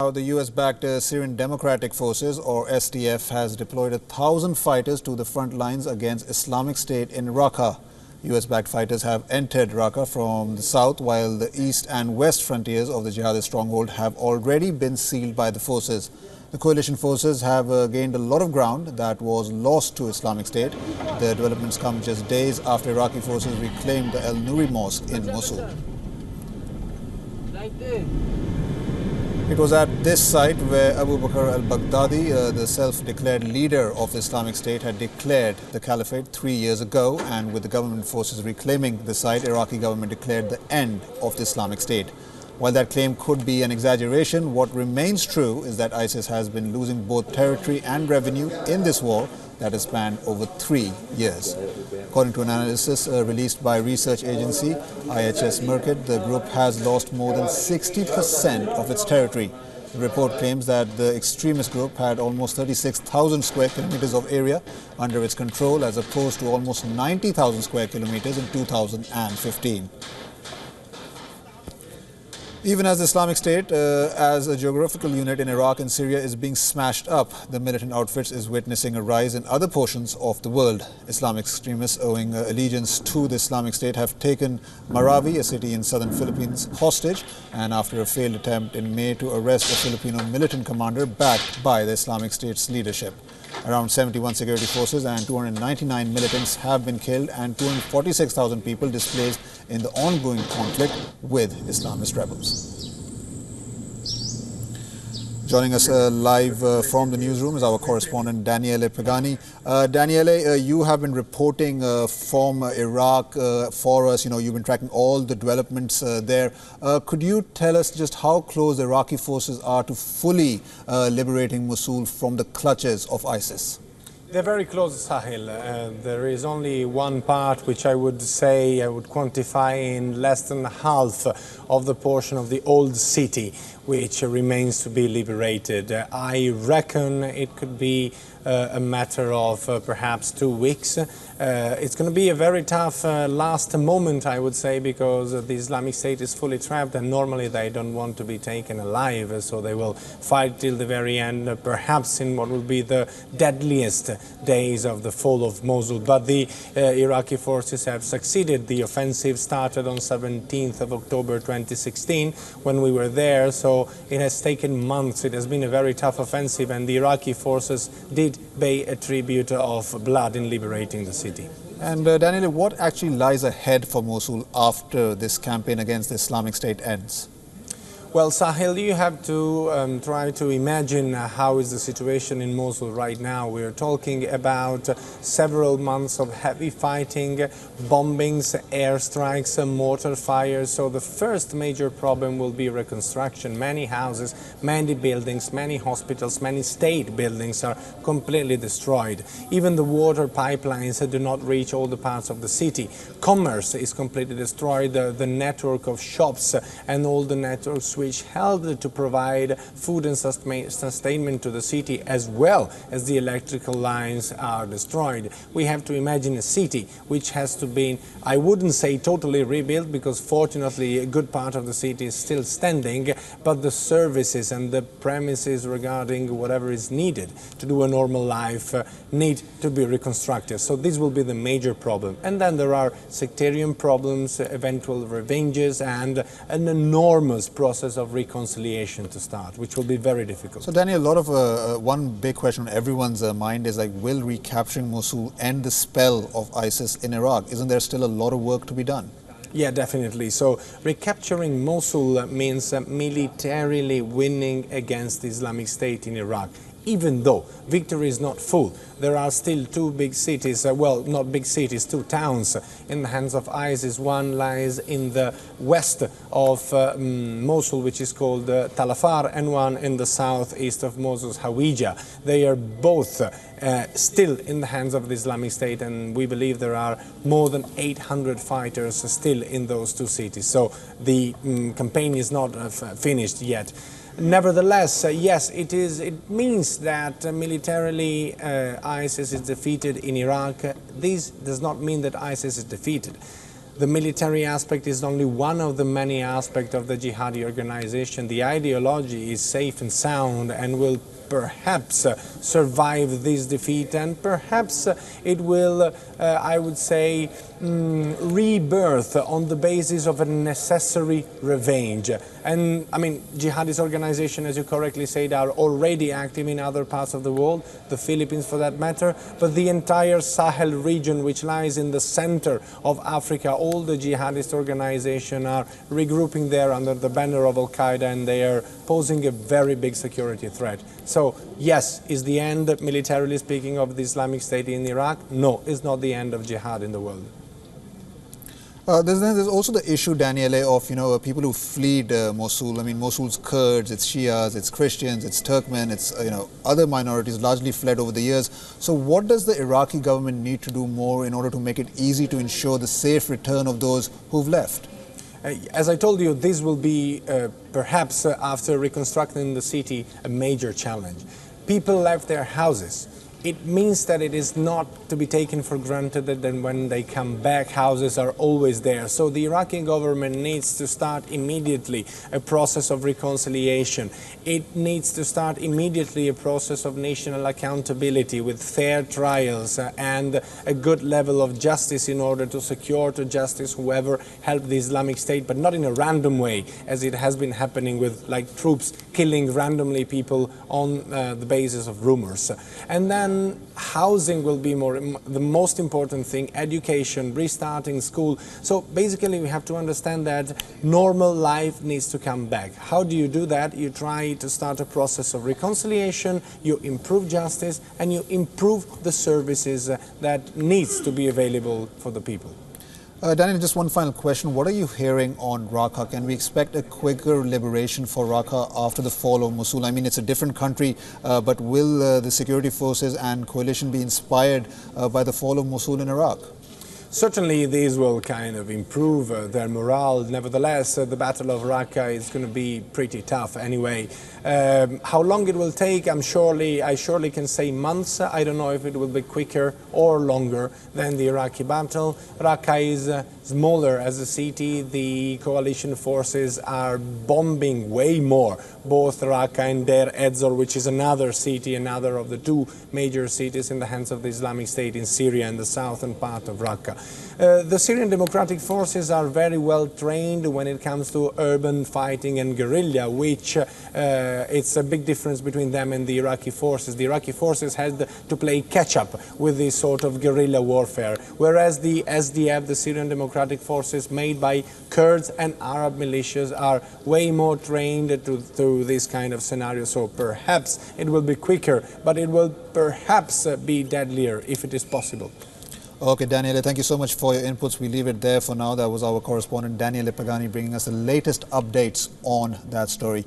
Now, the US-backed Syrian Democratic Forces, or SDF, has deployed 1,000 fighters to the front lines against Islamic State in Raqqa. US-backed fighters have entered Raqqa from the south, while the east and west frontiers of the jihadist stronghold have already been sealed by the forces. The coalition forces have gained a lot of ground that was lost to Islamic State. The developments come just days after Iraqi forces reclaimed the Al-Nuri Mosque in Mosul. It was at this site where Abu Bakr al-Baghdadi, the self-declared leader of the Islamic State, had declared the caliphate 3 years ago, and with the government forces reclaiming the site, Iraqi government declared the end of the Islamic State. While that claim could be an exaggeration, what remains true is that ISIS has been losing both territory and revenue in this war that has spanned over 3 years. According to an analysis released by research agency IHS Markit, the group has lost more than 60% of its territory. The report claims that the extremist group had almost 36,000 square kilometers of area under its control, as opposed to almost 90,000 square kilometers in 2015. Even as the Islamic State, as a geographical unit in Iraq and Syria, is being smashed up, the militant outfits is witnessing a rise in other portions of the world. Islamic extremists owing allegiance to the Islamic State have taken Marawi, a city in southern Philippines, hostage, and after a failed attempt in May to arrest a Filipino militant commander backed by the Islamic State's leadership. Around 71 security forces and 299 militants have been killed and 246,000 people displaced in the ongoing conflict with Islamist rebels. Joining us live from the newsroom is our correspondent Daniele Pagani. Daniele, you have been reporting from Iraq for us. You've been tracking all the developments there. Could you tell us just how close the Iraqi forces are to fully liberating Mosul from the clutches of ISIS? They're very close, Sahil. There is only one part which I would say, I would quantify in less than half of the portion of the old city which remains to be liberated. I reckon it could be a matter of perhaps 2 weeks. It's going to be a very tough last moment, I would say, because the Islamic State is fully trapped and normally they don't want to be taken alive, so they will fight till the very end, perhaps in what will be the deadliest days of the fall of Mosul. But the Iraqi forces have succeeded. The offensive started on 17th of October 2016 when we were there, so it has taken months. It has been a very tough offensive, and the Iraqi forces did pay a tribute of blood in liberating the city. And Daniel, what actually lies ahead for Mosul after this campaign against the Islamic State ends? Well, Sahil, you have to try to imagine how is the situation in Mosul right now. We're talking about several months of heavy fighting, bombings, airstrikes, mortar fires. So the first major problem will be reconstruction. Many houses, many buildings, many hospitals, many state buildings are completely destroyed. Even the water pipelines do not reach all the parts of the city. Commerce is completely destroyed. The network of shops and all the networks which helped to provide food and sustainment to the city, as well as the electrical lines, are destroyed. We have to imagine a city which has to be, I wouldn't say totally rebuilt, because fortunately a good part of the city is still standing, but the services and the premises regarding whatever is needed to do a normal life need to be reconstructed. So this will be the major problem. And then there are sectarian problems, eventual revenges, and an enormous process of reconciliation to start, which will be very difficult. So Daniel, a lot of one big question on everyone's mind is like, will recapturing Mosul end the spell of ISIS in Iraq? Isn't there still a lot of work to be done? Yeah, definitely. So recapturing Mosul means militarily winning against the Islamic State in Iraq. Even though victory is not full, there are still two big cities, well, not big cities, two towns in the hands of ISIS. One lies in the west of Mosul, which is called Tal Afar, and one in the southeast of Mosul, Hawija. They are both still in the hands of the Islamic State, and we believe there are more than 800 fighters still in those two cities. So the campaign is not finished yet. Nevertheless, yes, it means that militarily ISIS is defeated in Iraq. This does not mean that ISIS is defeated. The military aspect is only one of the many aspects of the jihadi organization. The ideology is safe and sound and will perhaps survive this defeat, and perhaps it will, I would say, rebirth on the basis of a necessary revenge. And I mean, jihadist organizations, as you correctly said, are already active in other parts of the world, the Philippines for that matter, but the entire Sahel region, which lies in the center of Africa, all the jihadist organizations are regrouping there under the banner of Al-Qaeda, and they are posing a very big security threat. So yes, is the end, militarily speaking, of the Islamic State in Iraq? No, it's not the end of jihad in the world. There's also the issue, Daniele, of people who fled Mosul. I mean, Mosul's Kurds, it's Shias, it's Christians, it's Turkmen, it's other minorities largely fled over the years. So what does the Iraqi government need to do more in order to make it easy to ensure the safe return of those who've left? As I told you, this will be perhaps after reconstructing the city a major challenge. People left their houses. It means that it is not to be taken for granted that then when they come back, houses are always there. So the Iraqi government needs to start immediately a process of reconciliation. It needs to start immediately a process of national accountability with fair trials and a good level of justice in order to secure to justice whoever helped the Islamic State, but not in a random way, as it has been happening with troops killing randomly people on the basis of rumors. And then housing will be the most important thing, education, restarting school. So basically we have to understand that normal life needs to come back. How do you do that? You try to start a process of reconciliation, you improve justice, and you improve the services that needs to be available for the people. Daniel, just one final question. What are you hearing on Raqqa? Can we expect a quicker liberation for Raqqa after the fall of Mosul? I mean, it's a different country, but will the security forces and coalition be inspired by the fall of Mosul in Iraq? Certainly these will kind of improve their morale. Nevertheless, the Battle of Raqqa is going to be pretty tough anyway. How long it will take, I surely can say months. I don't know if it will be quicker or longer than the Iraqi battle. Raqqa is smaller as a city. The coalition forces are bombing way more, both Raqqa and Deir ez-Zor, which is another city, another of the two major cities in the hands of the Islamic State in Syria and the southern part of Raqqa. The Syrian Democratic Forces are very well trained when it comes to urban fighting and guerrilla, which it's a big difference between them and the Iraqi forces. The Iraqi forces had to play catch-up with this sort of guerrilla warfare, whereas the SDF, the Syrian Democratic Forces made by Kurds and Arab militias, are way more trained to this kind of scenario. So perhaps it will be quicker, but it will perhaps be deadlier if it is possible. Okay, Daniele, thank you so much for your inputs. We leave it there for now. That was our correspondent, Daniele Pagani, bringing us the latest updates on that story.